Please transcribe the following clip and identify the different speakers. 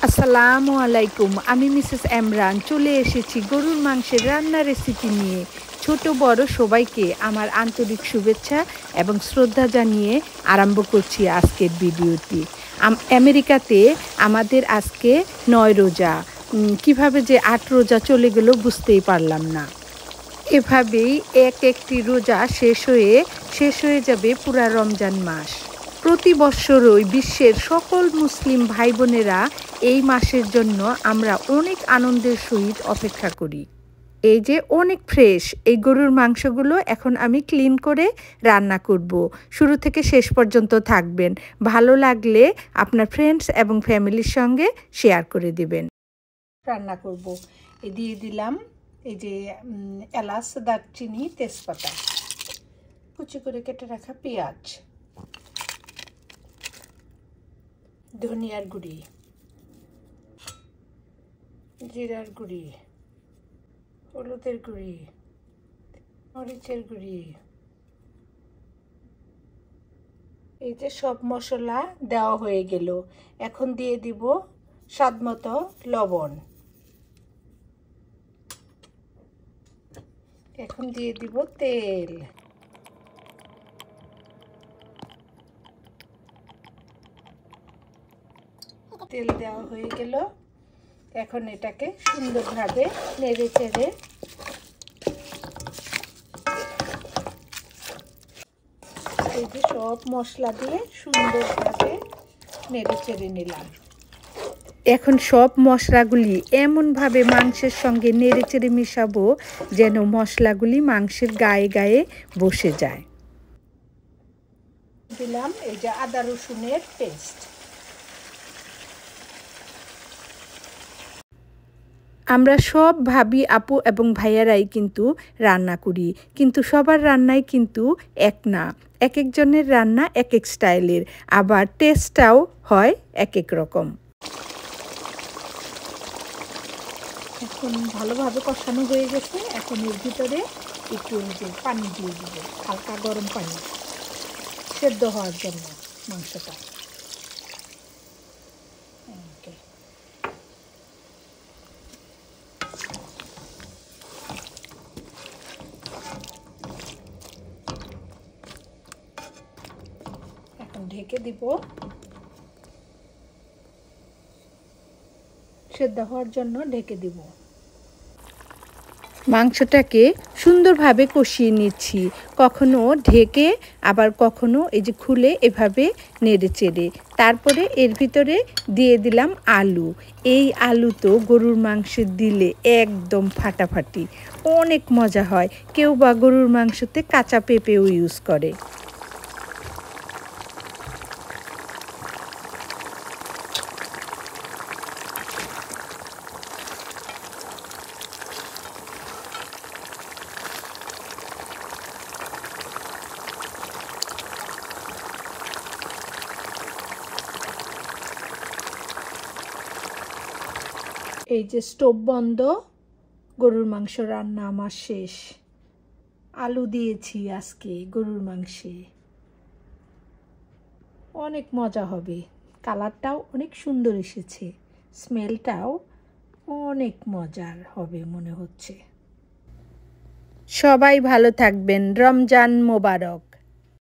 Speaker 1: আসসালামু আলাইকুম। আমি মিসেস এমরান চলে এসেছি গরুর মাংসের রান্নার রেসিপি নিয়ে। ছোট বড় সবাইকে আমার আন্তরিক শুভেচ্ছা এবং শ্রদ্ধা জানিয়ে আরম্ভ করছি আজকের ভিডিওটি। আমেরিকাতে আমাদের আজকে ৯ রোজা। কিভাবে যে ৮ রোজা চলে গেল বুঝতেই পারলাম না। এভাবেই একটি রোজা শেষ হয়ে যাবে পুরা রমজান মাস। প্রতি বৎসরই বিশ্বের সকল মুসলিম ভাই বোনেরা এই মাসের জন্য আমরা অনেক আনন্দের সহিত অপেক্ষা করি। এই যে অনেক ফ্রেশ এই গরুর মাংসগুলো এখন আমি ক্লিন করে রান্না করব। শুরু থেকে শেষ পর্যন্ত থাকবেন। ভালো লাগলে আপনার ফ্রেন্ডস এবং ফ্যামিলির সঙ্গে শেয়ার করে দেবেন। রান্না করব। দিয়ে দিলাম এই যে এলাচ, দারচিনি, তেজপাতা, কুচি করে কেটে রাখা পেঁয়াজ, ধনিয়ার গুঁড়ি, জিরার গুঁড়ি, হলুদের গুঁড়ি, মরিচের গুঁড়ি। এই যে সব মশলা দেওয়া হয়ে গেল। এখন দিয়ে দিব স্বাদমতো লবণ। এখন দিয়ে দিব তেল। তেল দেওয়া হয়ে গেল। এখন এটাকে সুন্দরভাবে নেড়ে চেড়ে এই যে সব মশলা দিয়ে সুন্দরভাবে নেড়ে চেড়ে নিলাম। এখন সব মশলাগুলি এমনভাবে মাংসের সঙ্গে নেড়ে চেড়ে মিশাবো যেন মশলাগুলি মাংসের গায়ে গায়ে বসে যায়। দিলাম এই যে আদা রসুনের পেস্ট। আমরা সব ভাবি, আপু এবং ভাইয়ারাই কিন্তু রান্না করি, কিন্তু সবার রান্নাই কিন্তু এক না। এক একজনের রান্না এক এক স্টাইলের, আবার টেস্টটাও হয় এক এক রকম। এখন ভালোভাবে কষানো হয়ে গেছে। এখন এর ভিতরে একটু পানি দিয়ে দিব, হালকা গরম পানি, সেদ্ধ হওয়ার জন্য মাংসটা। এখন ঢেকে দিব, সেদ্ধ হওয়ার জন্য ঢেকে দিব। মাংসটাকে সুন্দরভাবে কষিয়ে নিচ্ছি, কখনো ঢেকে আবার কখনো এই যে খুলে এভাবে নেড়ে চেড়ে। তারপরে এর ভিতরে দিয়ে দিলাম আলু। এই আলু তো গরুর মাংসে দিলে একদম ফাটাফাটি, অনেক মজা হয়। কেউ বা গরুর মাংসতে কাঁচা পেঁপেও ইউজ করে। এই যে স্টোভ বন্ধ, গরুর মাংস রান্না আমার শেষ। আলু দিয়েছি আজকে গরুর মাংসে, অনেক মজা হবে। কালারটাও অনেক সুন্দর এসেছে, স্মেলটাও অনেক মজার হবে মনে হচ্ছে। সবাই ভালো থাকবেন। রমজান মোবারক।